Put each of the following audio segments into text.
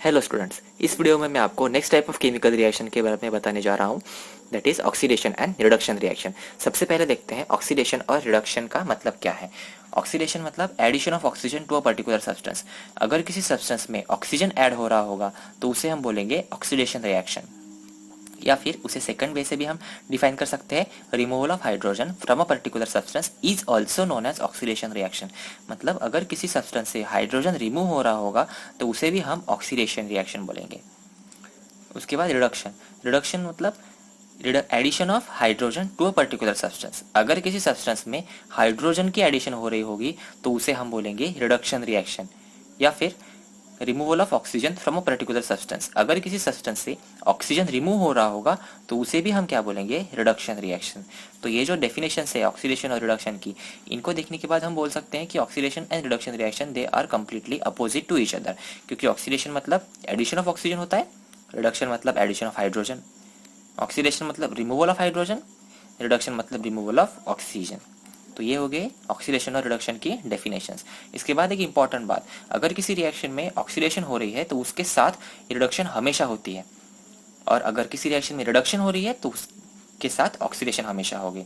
Hello students, इस video में मैं आपको next type of chemical reaction के बारे में बताने जा रहा हूँ, that is oxidation and reduction reaction. सबसे पहले देखते हैं ऑक्सीडेशन और रिडक्शन का मतलब क्या है। ऑक्सीडेशन मतलब addition of oxygen to a particular substance. अगर किसी सब्सटेंस में ऑक्सीजन ऐड हो रहा होगा तो उसे हम बोलेंगे ऑक्सीडेशन रिएक्शन, या फिर उसे सेकंड वे से भी हम डिफाइन कर सकते हैं, removal of hydrogen from a particular substance is also known as oxidation reaction. मतलब अगर किसी सब्सटेंस से हाइड्रोजन रिमूव हो रहा होगा तो उसे भी हम ऑक्सीडेशन रिएक्शन बोलेंगे। उसके बाद रिडक्शन। रिडक्शन मतलब addition of hydrogen to a particular substance. अगर किसी सब्सटेंस में हाइड्रोजन की एडिशन हो रही होगी तो उसे हम बोलेंगे रिडक्शन रिएक्शन, या फिर removal of oxygen from a particular substance. अगर किसी सब्सटेंस से ऑक्सीजन रिमूव हो रहा होगा तो उसे भी हम क्या बोलेंगे, रिडक्शन रिएक्शन। तो ये जो डेफिनेशन है ऑक्सीडेशन और रिडक्शन की, इनको देखने के बाद हम बोल सकते हैं कि oxidation and reduction reaction they are completely opposite to each other. क्योंकि ऑक्सीडेशन मतलब एडिशन ऑफ ऑक्सीजन होता है, रिडक्शन मतलब एडिशन ऑफ हाइड्रोजन। ऑक्सीडेशन मतलब रिमूवल ऑफ हाइड्रोजन, रिडक्शन मतलब रिमूवल ऑफ ऑक्सीजन। तो ये हो गए ऑक्सीडेशन और रिडक्शन की डेफिनेशंस। इसके बाद एक इंपॉर्टेंट बात, अगर किसी रिएक्शन में ऑक्सीडेशन हो रही है तो उसके साथ रिडक्शन हमेशा होती है, और अगर किसी रिएक्शन में रिडक्शन हो रही है तो उसके साथ ऑक्सीडेशन हमेशा होगी।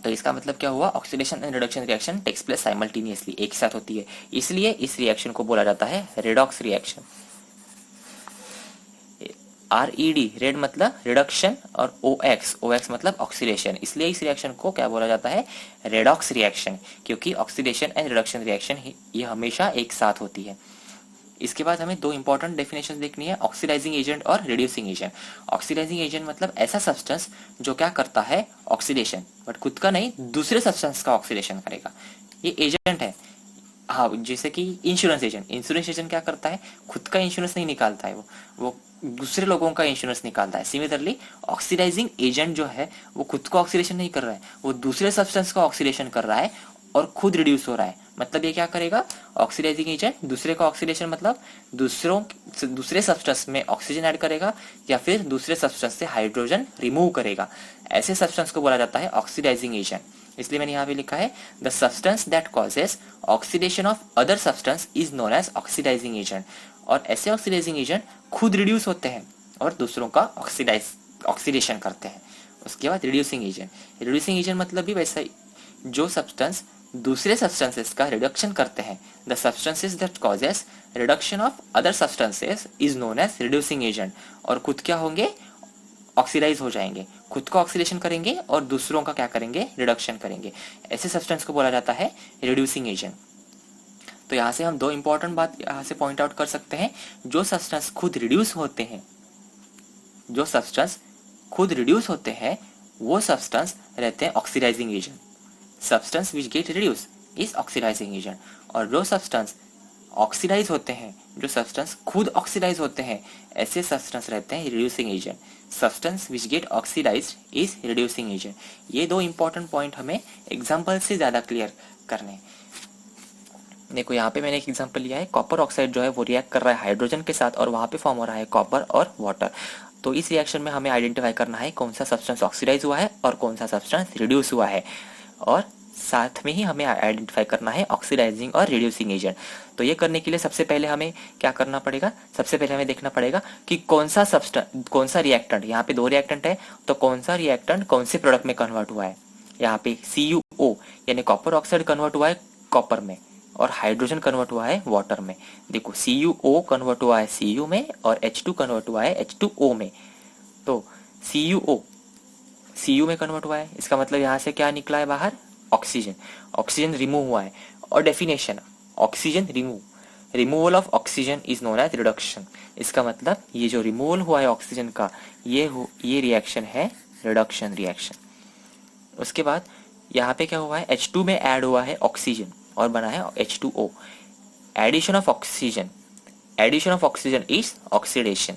तो इसका मतलब क्या हुआ, oxidation and reduction reaction takes place simultaneously, एक साथ होती है, इसलिए इस रिएक्शन को बोला जाता है रेडॉक्स रिएक्शन। RED रेड मतलब रिडक्शन, और OX मतलब ऑक्सीडेशन, इसलिए इस रिएक्शन को क्या बोला जाता है, रेडॉक्स रिएक्शन, क्योंकि ऑक्सीडेशन एंड रिडक्शन रिएक्शन ये हमेशा एक साथ होती है। इसके बाद हमें दो इंपॉर्टेंट डेफिनेशन देखनी है, ऑक्सीडाइजिंग एजेंट और रिड्यूसिंग एजेंट। ऑक्सीडाइजिंग एजेंट मतलब ऐसा सब्सटेंस जो क्या करता है, ऑक्सीडेशन, बट खुद का नहीं, दूसरे सब्सटेंस का ऑक्सीडेशन करेगा, ये एजेंट है। हाँ, जैसे कि इंश्योरेंस एजेंट। इंश्योरेंस एजेंट क्या करता है, खुद का इंश्योरेंस नहीं निकालता है, वो दूसरे लोगों का इंश्योरेंस निकालता है। सिमिलरली ऑक्सीडाइजिंग एजेंट जो है वो खुद को ऑक्सीडेशन नहीं कर रहा है, वो दूसरे सब्सटेंस का ऑक्सीडेशन कर रहा है और खुद रिड्यूस हो रहा है। मतलब ये क्या करेगा, ऑक्सीडाइजिंग एजेंट दूसरे का ऑक्सीडेशन मतलब दूसरे सब्सटेंस में ऑक्सीजन ऐड करेगा, या फिर दूसरे सब्सटेंस से हाइड्रोजन रिमूव करेगा। ऐसे सब्सटेंस को बोला जाता है ऑक्सीडाइजिंग एजेंट। इसलिए मैंने यहाँ पे लिखा है, the substance that causes oxidation of other substance is known as oxidizing agent. और ऐसे ऑक्सीडाइजिंग एजेंट खुद रिड्यूस होते हैं और दूसरों का ऑक्सीडेशन करते हैं। उसके बाद रिड्यूसिंग एजेंट। रिड्यूसिंग एजेंट मतलब भी वैसा ही, जो सब्सटेंस दूसरे सब्सटेंसेस का रिडक्शन करते हैं। The substances that causes reduction of other substances is known as reducing agent. और खुद क्या होंगे, ऑक्सीडाइज हो जाएंगे, खुद को ऑक्सीडेशन करेंगे और दूसरों का क्या करेंगे, रिडक्शन करेंगे। ऐसे सब्सटेंस को बोला जाता है रिड्यूसिंग एजेंट। तो यहाँ से हम दो इंपॉर्टेंट बात यहाँ से पॉइंट आउट कर सकते हैं, जो सब्सटेंस खुद रिड्यूस होते हैं, जो सब्सटेंस खुद रिड्यूस होते हैं वो सब्सटेंस रहते हैं oxidizing agent. Substance which get reduce is oxidizing agent. और जो सब्सटेंस ऑक्सीडाइज होते हैं, जो सब्सटेंस खुद ऑक्सीडाइज होते हैं, ऐसे सब्सटेंस रहते हैं reducing agent. Substance which get oxidize is reducing agent. ये दो इंपॉर्टेंट पॉइंट हमें एग्जाम्पल से ज्यादा क्लियर करने। देखो यहाँ पे मैंने एक एग्जांपल लिया है, कॉपर ऑक्साइड जो है वो रिएक्ट कर रहा है हाइड्रोजन के साथ और वहाँ पे फॉर्म हो रहा है कॉपर और वाटर। तो इस रिएक्शन में हमें आइडेंटिफाई करना है कौन सा सब्सटेंस ऑक्सीडाइज हुआ है और कौन सा सब्सटेंस रिड्यूस हुआ है, और साथ में ही हमें आइडेंटिफाई करना है ऑक्सीडाइजिंग और रिड्यूसिंग एजेंट। तो ये करने के लिए सबसे पहले हमें क्या करना पड़ेगा, सबसे पहले हमें देखना पड़ेगा कि कौन सा रिएक्टेंट, यहाँ पे दो रिएक्टेंट है तो कौन सा रिएक्टेंट कौन से प्रोडक्ट में कन्वर्ट हुआ है। यहाँ पे CuO यानी कॉपर ऑक्साइड कन्वर्ट हुआ है कॉपर में, और हाइड्रोजन कन्वर्ट हुआ है वाटर में। देखो CuO कन्वर्ट हुआ है Cu में और H2 कन्वर्ट हुआ है H2O में। तो CuO Cu में कन्वर्ट हुआ है, इसका मतलब यहाँ से क्या निकला है बाहर, ऑक्सीजन। ऑक्सीजन रिमूव हुआ है, और definition oxygen removal of oxygen is known as reduction. इसका मतलब ये जो रिमूवल हुआ है ऑक्सीजन का, ये रिएक्शन है रिडक्शन रिएक्शन। उसके बाद यहाँ पे क्या हुआ है, H2 में ऐड हुआ है ऑक्सीजन और बना है H2O। Addition of oxygen is oxidation.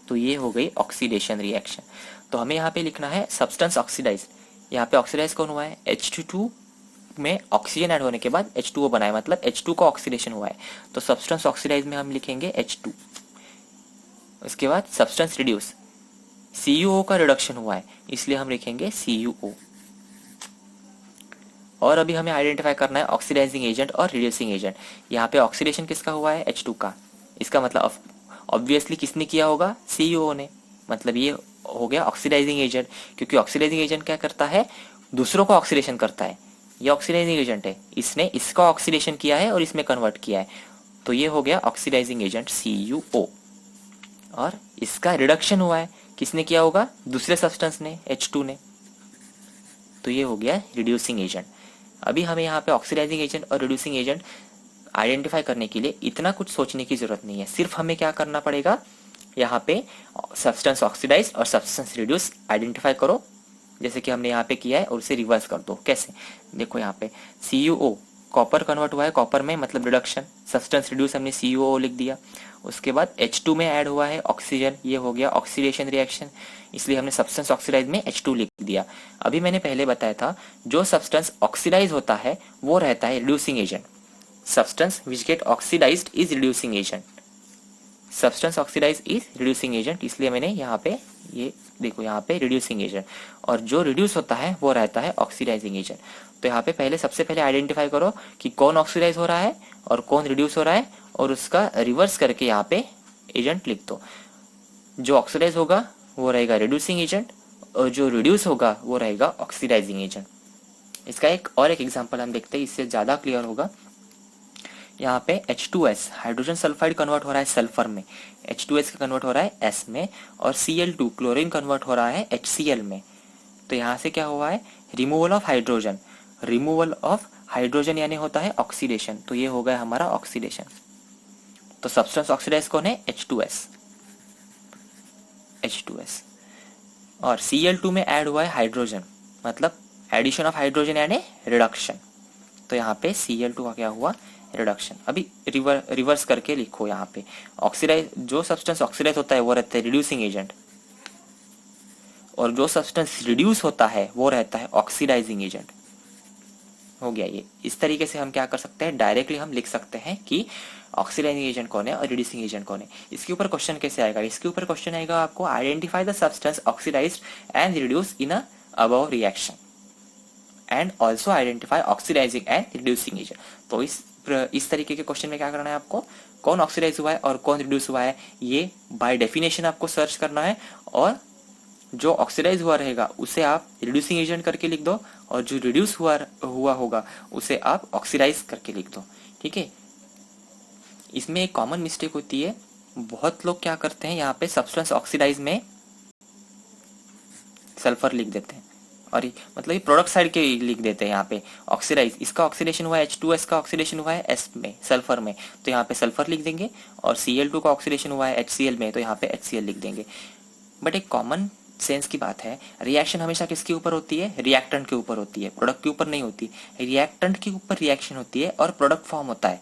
तो ये हो गई ऑक्सीडेशन रिएक्शन। तो हमें यहाँ पे लिखना है सब्सटेंस ऑक्सीडाइज। यहाँ पे ऑक्सीडाइज कौन हुआ है, H2 में ऑक्सीजन ऐड होने के बाद H2O बना है, मतलब H2 का ऑक्सीडेशन हुआ है। तो सब्सटेंस ऑक्सीडाइज में हम लिखेंगे H2। उसके बाद सब्सटेंस रिड्यूस, CuO का रिडक्शन हुआ है इसलिए हम लिखेंगे CuO। और अभी हमें आइडेंटिफाई करना है ऑक्सीडाइजिंग एजेंट और रिड्यूसिंग एजेंट। यहाँ पे ऑक्सीडेशन किसका हुआ है, H2 का, इसका मतलब ऑब्वियसली किसने किया होगा, सीईओ ने, मतलब ये हो गया ऑक्सीडाइजिंग एजेंट, क्योंकि ऑक्सीडाइजिंग एजेंट क्या करता है, दूसरों को ऑक्सीडेशन करता है, ये ऑक्सीडाइजिंग एजेंट है, इसने इसका ऑक्सीडेशन किया है और इसमें कन्वर्ट किया है, तो ये हो गया ऑक्सीडाइजिंग एजेंट CuO। और इसका रिडक्शन हुआ है, किसने किया होगा, दूसरे सब्सटेंस ने, H2 ने, तो ये हो गया रिड्यूसिंग एजेंट। अभी हमें यहाँ पे ऑक्सीडाइजिंग एजेंट और रिड्यूसिंग एजेंट आइडेंटिफाई करने के लिए इतना कुछ सोचने की जरूरत नहीं है, सिर्फ हमें क्या करना पड़ेगा, यहाँ पे सब्सटेंस ऑक्सीडाइज और सब्सटेंस रिड्यूस आइडेंटिफाई करो, जैसे कि हमने यहाँ पे किया है, और उसे रिवर्स कर दो। कैसे, देखो यहाँ पे CuO कॉपर कन्वर्ट हुआ है कॉपर में, मतलब रिडक्शन, सब्सटेंस रिड्यूस हमने CuO लिख दिया। उसके बाद H2 में ऐड हुआ है ऑक्सीजन, ये हो गया ऑक्सीडेशन रिएक्शन, इसलिए हमने सब्सटेंस ऑक्सीडाइज में H2 लिख दिया। अभी मैंने पहले बताया था जो सब्सटेंस ऑक्सीडाइज होता है वो रहता है reducing agent, substance which get oxidized is reducing agent, substance oxidize is reducing agent, इसलिए मैंने यहाँ पे ये देखो यहाँ पे रिड्यूसिंग एजेंट, और जो रिड्यूस होता है वो रहता है ऑक्सीडाइजिंग एजेंट। तो यहाँ पे सबसे पहले आइडेंटिफाई करो कि कौन ऑक्सीडाइज हो रहा है और कौन रिड्यूस हो रहा है, और उसका रिवर्स करके यहाँ पे एजेंट लिख दो। जो ऑक्सीडाइज होगा वो रहेगा रिड्यूसिंग एजेंट, और जो रिड्यूस होगा वो रहेगा ऑक्सीडाइजिंग एजेंट। इसका एक एग्जाम्पल हम देखते हैं, इससे ज्यादा क्लियर होगा। यहाँ पे H2S हाइड्रोजन सल्फाइड कन्वर्ट हो रहा है सल्फर में, H2S का कन्वर्ट हो रहा है S में, और Cl2 क्लोरीन कन्वर्ट हो रहा है HCl में। तो यहाँ से क्या हुआ है, removal of hydrogen, removal of hydrogen यानी होता है ऑक्सीडेशन, तो ये हो गया हमारा ऑक्सीडेशन। तो सब्सटेंस ऑक्सीडाइज कौन है, H2S, और Cl2 में ऐड हुआ है हाइड्रोजन, मतलब एडिशन ऑफ हाइड्रोजन यानी रिडक्शन, तो यहाँ पे Cl2 का क्या हुआ, रिडक्शन। अभी रिवर्स करके लिखो, यहाँ पे ऑक्सीडाइज, जो सब्सटेंस ऑक्सीडाइज होता है वो रहता है रिड्यूसिंग एजेंट, और जो सब्सटेंस रिड्यूस होता है वो रहता है ऑक्सीडाइजिंग एजेंट। हो गया ये। इस तरीके से हम क्या कर सकते हैं, डायरेक्टली हम लिख सकते हैं कि ऑक्सीडाइजिंग एजेंट कौन है और रिड्यूसिंग एजेंट कौन है। इसके ऊपर क्वेश्चन कैसे आएगा, इसके ऊपर क्वेश्चन आएगा आपको, identify the substance oxidized and reduce in a above reaction and also identify oxidizing and reducing agent. तो इस तरीके के क्वेश्चन में क्या करना है आपको, कौन ऑक्सीडाइज हुआ है और कौन रिड्यूस हुआ है, ये बाय डेफिनेशन आपको सर्च करना है, और जो ऑक्सीडाइज हुआ रहेगा उसे आप रिड्यूसिंग एजेंट करके लिख दो, और जो रिड्यूस हुआ होगा उसे आप ऑक्सीडाइज करके लिख दो। ठीक है। इसमें एक कॉमन मिस्टेक होती है, बहुत लोग क्या करते हैं, यहाँ पे सब्सटेंस ऑक्सीडाइज में सल्फर लिख देते हैं, और मतलब ये प्रोडक्ट साइड के लिख देते हैं यहाँ पे ऑक्सीडाइज, इसका ऑक्सीडेशन हुआ है H2S का ऑक्सीडेशन हुआ है S में, सल्फर में, तो यहाँ पे सल्फर लिख देंगे, और Cl2 का ऑक्सीडेशन हुआ है HCl में, तो यहाँ पे HCl लिख देंगे। बट एक कॉमन सेंस की बात है, रिएक्शन हमेशा किसके ऊपर होती है, रिएक्टेंट के ऊपर होती है, प्रोडक्ट के ऊपर नहीं होती। रिएक्टेंट के ऊपर रिएक्शन होती है और प्रोडक्ट फॉर्म होता है,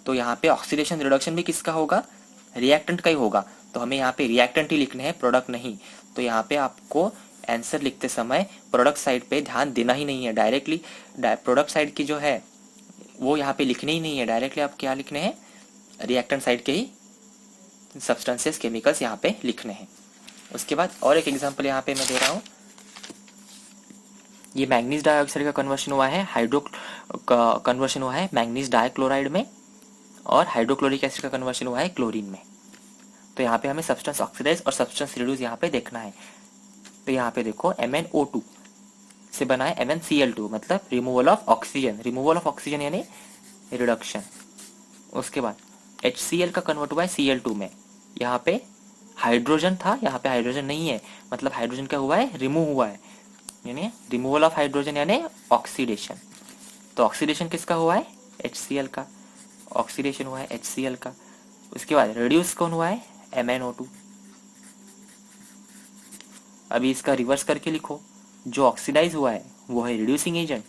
तो यहाँ पे ऑक्सीडेशन रिडक्शन भी किसका होगा, रिएक्टेंट का ही होगा, तो हमें यहाँ पे रिएक्टेंट ही लिखने हैं, प्रोडक्ट नहीं। तो यहाँ पे आपको आंसर लिखते समय प्रोडक्ट साइड पे ध्यान देना ही नहीं है, डायरेक्टली प्रोडक्ट साइड की जो है वो यहाँ पे लिखने ही नहीं है, डायरेक्टली आप क्या लिखने हैं, रिएक्टेंट साइड के ही सब्सटेंसेस केमिकल्स यहाँ पे लिखने हैं। उसके बाद और एक एग्जांपल यहाँ पे मैं दे रहा हूँ, ये मैंगनीज डाइऑक्साइड का कन्वर्शन हुआ है कन्वर्शन हुआ है मैंगनीज डाइक्लोराइड में, और हाइड्रोक्लोरिक एसिड का कन्वर्शन हुआ है क्लोरीन में। तो यहाँ पे हमें सब्सटेंस ऑक्सीडाइज और सब्सटेंस रिड्यूस यहाँ पे देखना है। तो यहाँ पे देखो MnO2 से बना है MnCl2, मतलब removal of oxygen, removal of oxygen यानी रिडक्शन। उसके बाद HCl का कन्वर्ट हुआ है Cl2 में, यहाँ पे हाइड्रोजन था, यहाँ पे हाइड्रोजन नहीं है, मतलब हाइड्रोजन क्या हुआ है, रिमूव हुआ है, यानी रिमूवल ऑफ हाइड्रोजन यानी ऑक्सीडेशन। तो ऑक्सीडेशन किसका हुआ है, HCl का, ऑक्सीडेशन हुआ है HCl का। उसके बाद रिड्यूस कौन हुआ है, MnO2। अभी इसका रिवर्स करके लिखो, जो ऑक्सीडाइज हुआ है वो है रिड्यूसिंग एजेंट,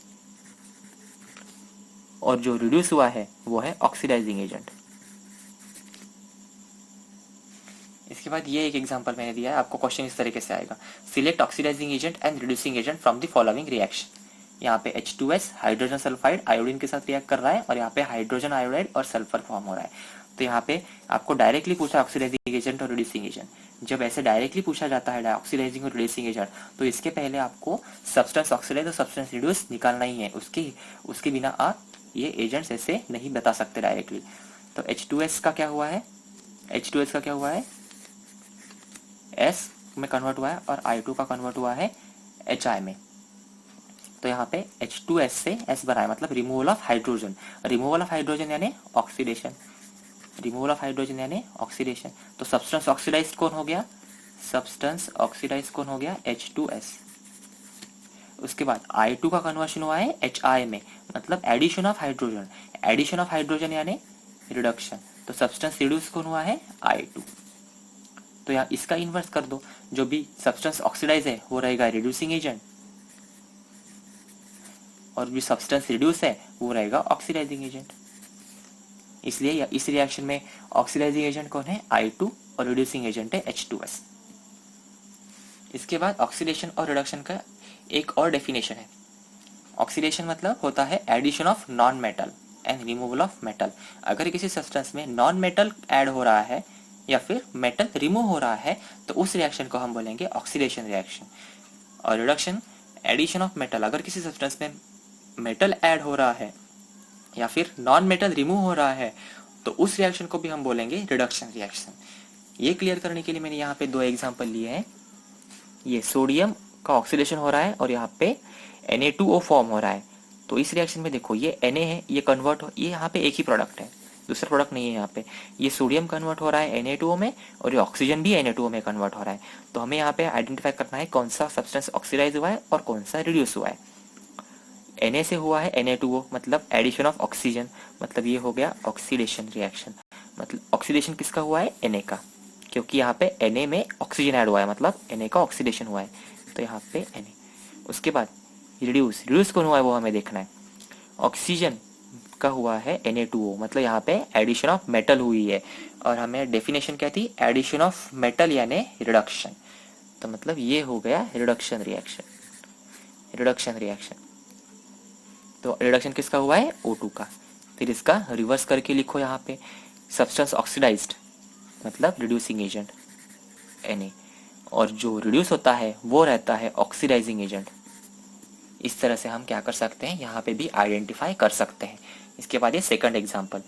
और जो रिड्यूस हुआ है वो है ऑक्सीडाइजिंग एजेंट। इसके बाद ये एक एग्जांपल मैंने दिया है आपको, क्वेश्चन इस तरीके से आएगा, select oxidizing agent and reducing agent from the following reaction. यहाँ पे H2S हाइड्रोजन सल्फाइड आयोडीन के साथ रिएक्ट कर रहा है, और यहाँ पे हाइड्रोजन आयोडाइड और सल्फर फॉर्म हो रहा है। तो यहाँ पे आपको डायरेक्टली पूछा ऑक्सीडाइजिंग एजेंट और रिड्यूसिंग एजेंट। जब ऐसे डायरेक्टली पूछा जाता है ऑक्सीडाइजिंग और रिड्यूसिंग एजेंट, तो इसके पहले आपको सब्सटेंस ऑक्सीडाइज और सब्सटेंस रिड्यूस निकालना ही है, उसके बिना आप ये एजेंट्स ऐसे नहीं बता सकते डायरेक्टली। तो H2S का क्या हुआ है, H2S का क्या हुआ है, S में कन्वर्ट हुआ है और I2 का कन्वर्ट हुआ है HI में। तो यहाँ पे H2S से S बना है, मतलब removal of hydrogen. Removal of hydrogen यानी ऑक्सीडेशन, रिमूवल ऑफ हाइड्रोजन यानी ऑक्सीडेशन। तो सब्सटेंस ऑक्सीडाइज्ड कौन हो गया, सब्सटेंस ऑक्सीडाइज्ड कौन हो गया, H2S। उसके बाद I2 का कन्वर्शन हुआ है HI में, मतलब addition of hydrogen. Addition of hydrogen यानी रिडक्शन। तो सब्सटेंस रिड्यूस कौन हुआ है, I2। तो यहाँ इसका इन्वर्स कर दो, जो भी सब्सटेंस ऑक्सीडाइज है वो रहेगा रिड्यूसिंग एजेंट, और जो सब्सटेंस रिड्यूस है वो रहेगा ऑक्सीडाइजिंग एजेंट। इसलिए इस रिएक्शन में ऑक्सीडाइजिंग एजेंट कौन है, I2, और रिड्यूसिंग एजेंट है H2S। इसके बाद ऑक्सीडेशन और रिडक्शन का एक और डेफिनेशन है। ऑक्सीडेशन मतलब होता है addition of non metal and removal of metal. अगर किसी सब्सटेंस में नॉन मेटल ऐड हो रहा है या फिर मेटल रिमूव हो रहा है तो उस रिएक्शन को हम बोलेंगे ऑक्सीडेशन रिएक्शन। और रिडक्शन, एडिशन ऑफ मेटल, अगर किसी सब्सटेंस में मेटल ऐड हो रहा है या फिर नॉन मेटल रिमूव हो रहा है तो उस रिएक्शन को भी हम बोलेंगे रिडक्शन रिएक्शन। ये क्लियर करने के लिए मैंने यहाँ पे दो एग्जांपल लिए हैं। ये सोडियम का ऑक्सीडेशन हो रहा है और यहाँ पे Na2O फॉर्म हो रहा है। तो इस रिएक्शन में देखो ये Na है, ये कन्वर्ट हो, ये यहाँ पे एक ही प्रोडक्ट है, दूसरा प्रोडक्ट नहीं है। यहाँ पे ये सोडियम कन्वर्ट हो रहा है Na2O में और ये ऑक्सीजन भी Na2O में कन्वर्ट हो रहा है। तो हमें यहाँ पे आइडेंटिफाई करना है कौन सा सब्सटेंस ऑक्सीडाइज हुआ है और कौन सा रिड्यूस हुआ है। Na से हुआ है Na2O, मतलब एडिशन ऑफ ऑक्सीजन, मतलब ये हो गया ऑक्सीडेशन रिएक्शन। मतलब ऑक्सीडेशन किसका हुआ है, Na का, क्योंकि यहाँ पे Na में ऑक्सीजन ऐड हुआ है, मतलब Na का ऑक्सीडेशन हुआ है। तो यहाँ पे Na। उसके बाद रिड्यूस, रिड्यूस कौन हुआ है वो हमें देखना है। ऑक्सीजन का हुआ है Na2O, मतलब यहाँ पे एडिशन ऑफ मेटल हुई है, और हमें डेफिनेशन क्या थी, एडिशन ऑफ मेटल यानी रिडक्शन। तो मतलब ये हो गया रिडक्शन रिएक्शन, रिडक्शन रिएक्शन। तो रिडक्शन किसका हुआ है, O2 का। फिर इसका रिवर्स करके लिखो यहाँ पे, सब्सटेंस ऑक्सीडाइज्ड मतलब रिड्यूसिंग एजेंट Na, और जो रिड्यूस होता है वो रहता है ऑक्सीडाइजिंग एजेंट। इस तरह से हम क्या कर सकते हैं, यहाँ पे भी आइडेंटिफाई कर सकते हैं। इसके बाद ये सेकंड एग्जांपल,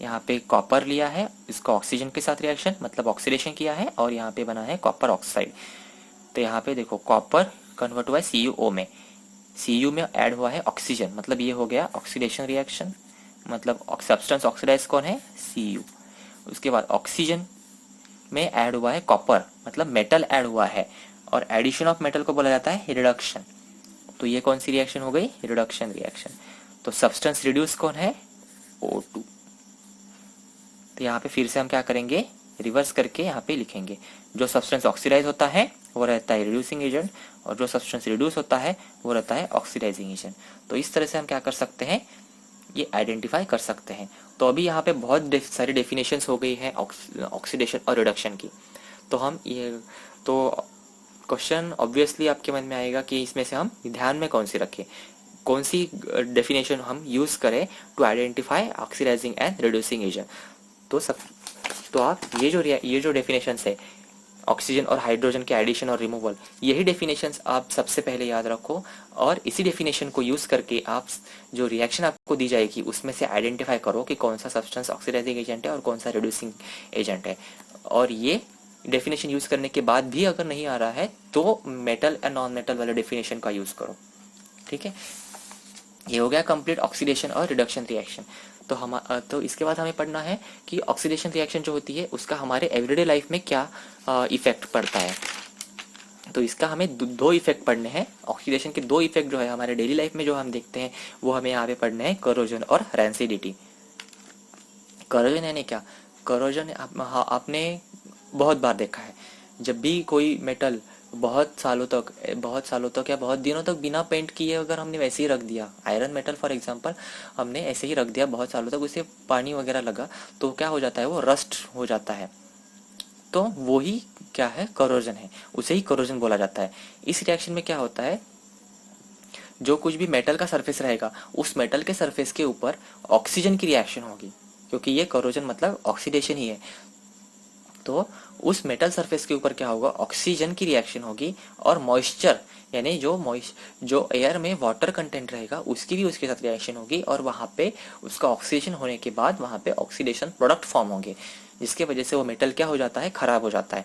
यहाँ पे कॉपर लिया है, इसको ऑक्सीजन के साथ रिएक्शन मतलब ऑक्सीडेशन किया है, और यहाँ पे बना है कॉपर ऑक्साइड। तो यहाँ पे देखो कॉपर कन्वर्ट हुआ है CuO में, Cu में ऐड हुआ है ऑक्सीजन, मतलब ये हो गया ऑक्सीडेशन रिएक्शन, मतलब सब्सटेंस ऑक्सीडाइज कौन है, Cu। उसके बाद ऑक्सीजन में ऐड हुआ है कॉपर, मतलब मेटल ऐड हुआ है, और एडिशन ऑफ मेटल को बोला जाता है रिडक्शन। तो ये कौन सी रिएक्शन हो गई, रिडक्शन रिएक्शन। तो सब्सटेंस रिड्यूस कौन है, O2। तो यहाँ पे फिर से हम क्या करेंगे, रिवर्स करके यहाँ पे लिखेंगे, जो सब्सटेंस ऑक्सीडाइज होता है वो रहता है रिड्यूसिंग एजेंट, और जो सब्सटेंस रिड्यूस होता है वो रहता है ऑक्सीडाइजिंग एजेंट। तो इस तरह से हम क्या कर सकते हैं, ये आइडेंटिफाई कर सकते हैं। तो अभी यहाँ पे बहुत सारी डेफिनेशंस हो गई है ऑक्सीडेशन और रिडक्शन की। तो हम ये तो क्वेश्चन ऑब्वियसली आपके मन में आएगा कि इसमें से हम ध्यान में कौन सी रखें, कौन सी डेफिनेशन हम यूज करें to identify oxidizing and reducing agent. तो आप ये जो डेफिनेशंस है ऑक्सीजन और हाइड्रोजन के एडिशन और रिमूवल, यही डेफिनेशंस आप सबसे पहले याद रखो, और इसी डेफिनेशन को यूज करके आप जो रिएक्शन आपको दी जाएगी उसमें से आइडेंटिफाई करो कि कौन सा सब्सटेंस ऑक्सीडाइजिंग एजेंट है और कौन सा रिड्यूसिंग एजेंट है। और ये डेफिनेशन यूज करने के बाद भी अगर नहीं आ रहा है तो मेटल एंड नॉन मेटल वाले डेफिनेशन का यूज करो, ठीक है। ये हो गया कंप्लीट ऑक्सीडेशन और रिडक्शन रिएक्शन। तो इसके बाद हमें पढ़ना है कि ऑक्सीडेशन रिएक्शन जो होती है उसका हमारे एवरीडे लाइफ में क्या इफेक्ट पड़ता है। तो इसका हमें दो इफेक्ट पढ़ने हैं। ऑक्सीडेशन के दो इफेक्ट जो है हमारे डेली लाइफ में जो हम देखते हैं वो हमें यहाँ पे पढ़ने हैं, करोजन और रैंसिडिटी। करोजन यानी क्या, करोजन आपने बहुत बार देखा है, जब भी कोई मेटल बहुत सालों तक या बहुत दिनों तक बिना पेंट किए अगर हमने वैसे ही रख दिया, आयरन मेटल फॉर एग्जांपल हमने ऐसे ही रख दिया बहुत सालों तक, उसे पानी वगैरह लगा तो क्या हो जाता है, वो रस्ट हो जाता है। तो वो ही क्या है, करोजन है, उसे ही करोजन बोला जाता है। इस रिएक्शन में क्या होता है, जो कुछ भी मेटल का सरफेस रहेगा उस मेटल के सरफेस के ऊपर ऑक्सीजन की रिएक्शन होगी, क्योंकि ये करोजन मतलब ऑक्सीडेशन ही है। तो उस मेटल सरफेस के ऊपर क्या होगा, ऑक्सीजन की रिएक्शन होगी और मॉइस्चर यानी जो एयर में वाटर कंटेंट रहेगा उसकी भी उसके साथ रिएक्शन होगी और वहां पे उसका ऑक्सीडेशन होने के बाद वहां पे ऑक्सीडेशन प्रोडक्ट फॉर्म होंगे, जिसके वजह से वो मेटल क्या हो जाता है, खराब हो जाता है।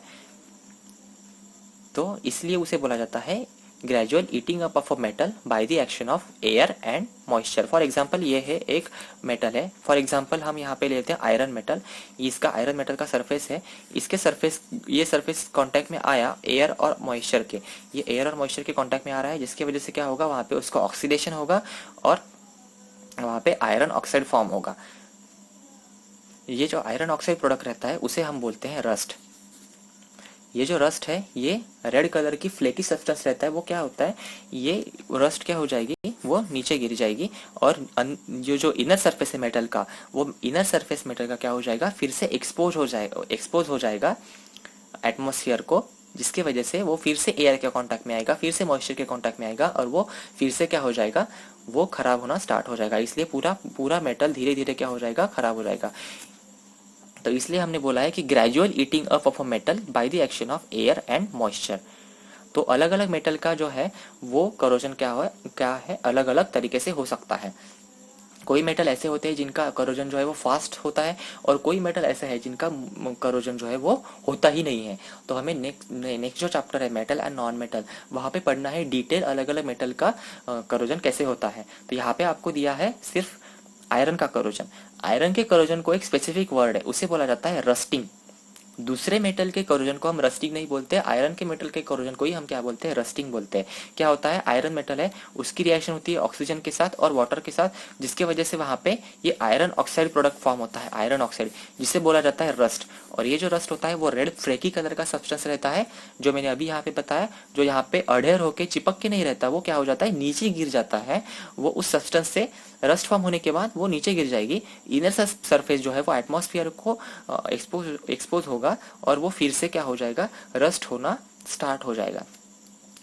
तो इसलिए उसे बोला जाता है gradual eating up of a metal by the action of air and moisture. For example ये है एक मेटल है, फॉर एग्जांपल हम यहाँ पे लेते हैं आयरन मेटल। इसका आयरन मेटल का सरफेस है, इसके सरफेस ये सरफेस कांटेक्ट में आया एयर और मॉइस्चर के, ये एयर और मॉइस्चर के कांटेक्ट में आ रहा है, जिसकी वजह से क्या होगा, वहाँ पे उसका ऑक्सीडेशन होगा और वहाँ पे आयरन ऑक्साइड फॉर्म होगा। ये जो आयरन ऑक्साइड प्रोडक्ट रहता है उसे हम बोलते हैं रस्ट। ये जो रस्ट है ये रेड कलर की फ्लेकी सब्सटेंस रहता है, वो क्या होता है, ये रस्ट क्या हो जाएगी, वो नीचे गिर जाएगी और जो इनर सरफेस है मेटल का, वो इनर सरफेस मेटल का क्या हो जाएगा, फिर से एक्सपोज हो जाएगा एटमॉस्फेयर को, जिसके वजह से वो फिर से एयर के कांटेक्ट में आएगा, फिर से मॉइस्चर के कांटेक्ट में आएगा और वो फिर से क्या हो जाएगा, वो खराब होना स्टार्ट हो जाएगा। इसलिए पूरा मेटल धीरे धीरे क्या हो जाएगा, खराब हो जाएगा। तो इसलिए हमने बोला है कि gradual eating up of a metal by the action of air and moisture. तो अलग अलग मेटल का जो है वो करोजन क्या है अलग अलग तरीके से हो सकता है। कोई मेटल ऐसे होते हैं जिनका करोजन जो है वो फास्ट होता है और कोई मेटल ऐसा है जिनका करोजन जो है वो होता ही नहीं है। तो हमें नेक्स्ट जो चैप्टर है मेटल एंड नॉन मेटल, वहाँ पे पढ़ना है डिटेल अलग अलग मेटल का करोजन कैसे होता है। तो यहाँ पे आपको दिया है सिर्फ आयरन का करोजन। आयरन के करोजन को एक स्पेसिफिक वर्ड है, उसे बोला जाता है रस्टिंग। दूसरे मेटल के करोजन को हम रस्टिंग नहीं बोलते, आयरन के मेटल के करोजन को ही हम क्या बोलते हैं, रस्टिंग बोलते हैं। क्या होता है, आयरन मेटल है, उसकी रिएक्शन होती है ऑक्सीजन के साथ और वाटर के साथ, जिसके वजह से वहां पे ये आयरन ऑक्साइड प्रोडक्ट फॉर्म होता है, आयरन ऑक्साइड, जिसे बोला जाता है रस्ट। और ये जो रस्ट होता है वो रेड फ्लेकी कलर का सब्सटेंस रहता है, जो मैंने अभी यहाँ पे बताया, जो यहाँ पे अडेर होके चिपक के नहीं रहता, वो क्या हो जाता है, नीचे गिर जाता है। वो उस सब्सटेंस से रस्ट फॉर्म होने के बाद वो नीचे गिर जाएगी, इनर सरफेस जो है वो एटमॉस्फेयर को एक्सपोज होगा और वो फिर से क्या हो जाएगा, रस्ट होना स्टार्ट हो जाएगा।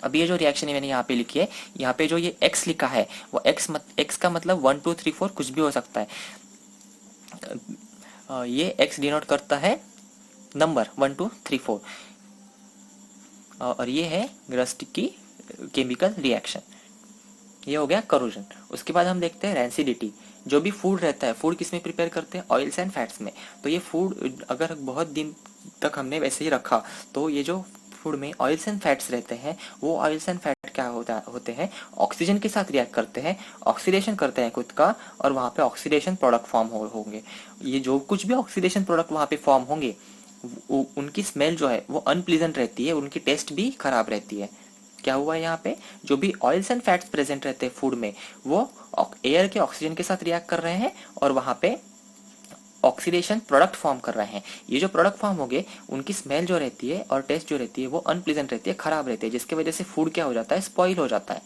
अब ये जो रिएक्शन है मैंने यहाँ पे लिखी है, यहाँ पे जो ये x लिखा है वो x का मतलब 1 2 3 4 कुछ भी हो सकता है। ये x डिनोट करता है नंबर 1 2 3 4 और ये है रस्ट की केमिकल रिएक्शन। ये हो गया करोजन। उसके बाद हम देखते हैं रेंसिडिटी। जो भी फूड रहता है, फूड किस में प्रिपेयर करते हैं, ऑयल्स एंड फैट्स में। तो ये फूड अगर बहुत दिन तक हमने वैसे ही रखा तो ये जो फूड में ऑयल्स एंड फैट्स रहते हैं, वो ऑयल्स एंड फैट क्या होते हैं, ऑक्सीजन के साथ रिएक्ट करते हैं, ऑक्सीडेशन करते हैं खुद का और वहाँ पे ऑक्सीडेशन प्रोडक्ट फॉर्म होंगे। ये जो कुछ भी ऑक्सीडेशन प्रोडक्ट वहाँ पे फॉर्म होंगे उनकी स्मेल जो है वो अनप्लीजेंट रहती है, उनकी टेस्ट भी खराब रहती है। क्या हुआ है यहाँ पे, जो भी ऑयल्स एंड फैट्स प्रेजेंट रहते हैं फूड में, वो एयर के ऑक्सीजन के साथ रिएक्ट कर रहे हैं और वहां पे ऑक्सीडेशन प्रोडक्ट फॉर्म कर रहे हैं। ये जो प्रोडक्ट फॉर्म हो गए उनकी स्मेल जो रहती है और टेस्ट जो रहती है वो अनप्लीजेंट रहती है, खराब रहती है, जिसकी वजह से फूड क्या हो जाता है, स्पॉइल हो जाता है।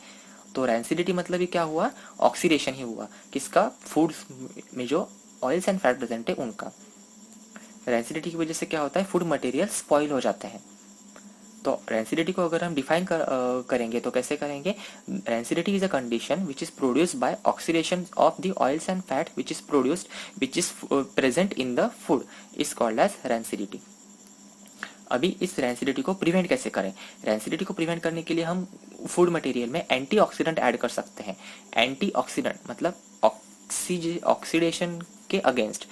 तो रेंसिडिटी मतलब ये क्या हुआ, ऑक्सीडेशन ही हुआ, किसका, फूड में जो ऑयल्स एंड फैट प्रेजेंट है उनका। रेंसिडिटी की वजह से क्या होता है, फूड मटेरियल स्पॉइल हो जाते हैं। तो रेंसिडिटी को अगर हम डिफाइन करेंगे तो कैसे करेंगे, rancidity is a condition which is produced by oxidation of the oils and fat which is present in the food is called as rancidity. अभी इस रेंसिडिटी को प्रिवेंट कैसे करें, रेंसिडिटी को प्रिवेंट करने के लिए हम फूड मटेरियल में एंटीऑक्सीडेंट ऐड कर सकते हैं। एंटीऑक्सीडेंट मतलब ऑक्सीडेशन के अगेंस्ट।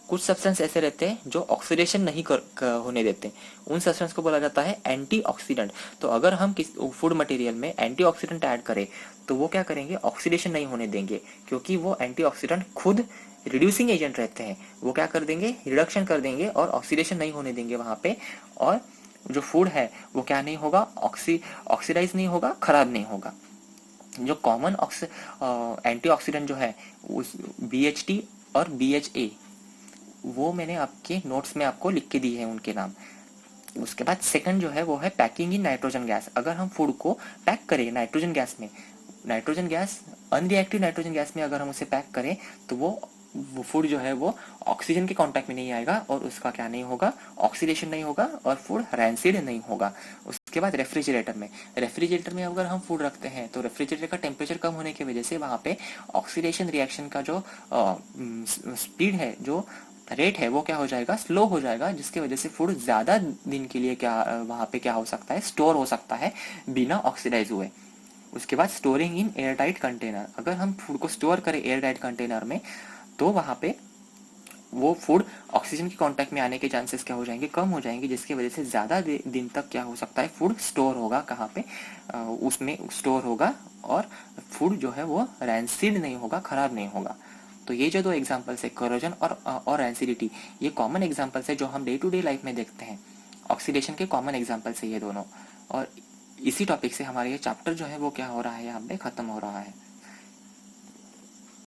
कुछ सब्सटेंस ऐसे रहते हैं जो ऑक्सीडेशन नहीं होने देते, उन सब्सटेंस को बोला जाता है एंटीऑक्सीडेंट। तो अगर हम किस फूड मटेरियल में एंटीऑक्सीडेंट ऐड करें तो वो क्या करेंगे, ऑक्सीडेशन नहीं होने देंगे, क्योंकि वो एंटीऑक्सीडेंट खुद रिड्यूसिंग एजेंट रहते हैं, वो क्या कर देंगे, रिडक्शन कर देंगे और ऑक्सीडेशन नहीं होने देंगे वहां पे, और जो फूड है वो क्या नहीं होगा, ऑक्सीडाइज नहीं होगा, खराब नहीं होगा। जो कॉमन एंटीऑक्सीडेंट जो है उस BHT और BHA, वो मैंने आपके नोट्स में आपको लिख के दी है उनके नाम। उसके बाद सेकंड जो है वो है पैकिंग इन नाइट्रोजन गैस। अगर हम फूड को पैक करें नाइट्रोजन गैस में, nitrogen gas unreactive nitrogen gas में अगर हम उसे पैक करें तो वो फूड जो है वो ऑक्सीजन के कांटेक्ट में नहीं आएगा और उसका क्या नहीं होगा, ऑक्सीडेशन नहीं होगा और फूड रैंसिड नहीं होगा। उसके बाद रेफ्रिजरेटर में अगर हम फूड रखते हैं तो रेफ्रिजरेटर का टेम्परेचर कम होने की वजह से वहां पे ऑक्सीडेशन रिएक्शन का जो स्पीड है, जो रेट है वो क्या हो जाएगा, स्लो हो जाएगा, जिसकी वजह से फूड ज़्यादा दिन के लिए क्या वहाँ पे क्या हो सकता है, स्टोर हो सकता है बिना ऑक्सीडाइज हुए। उसके बाद storing in air tight container, अगर हम फूड को स्टोर करें एयर टाइट कंटेनर में तो वहाँ पे वो फूड ऑक्सीजन के कांटेक्ट में आने के चांसेस क्या हो जाएंगे, कम हो जाएंगे, जिसकी वजह से ज़्यादा दिन तक क्या हो सकता है, फूड स्टोर होगा कहाँ पे, उसमें स्टोर होगा, और फूड जो है वो रैंसिड नहीं होगा, खराब नहीं होगा। तो ये जो दो एग्जांपल्स है, करोजन और रैंसिडिटी, ये कॉमन एग्जांपल्स है जो हम डे टू डे लाइफ में देखते हैं। ऑक्सीडेशन के कॉमन एग्जांपल्स है ये दोनों। और इसी टॉपिक से हमारा ये चैप्टर जो है वो क्या हो रहा है, यहाँ पे खत्म हो रहा है।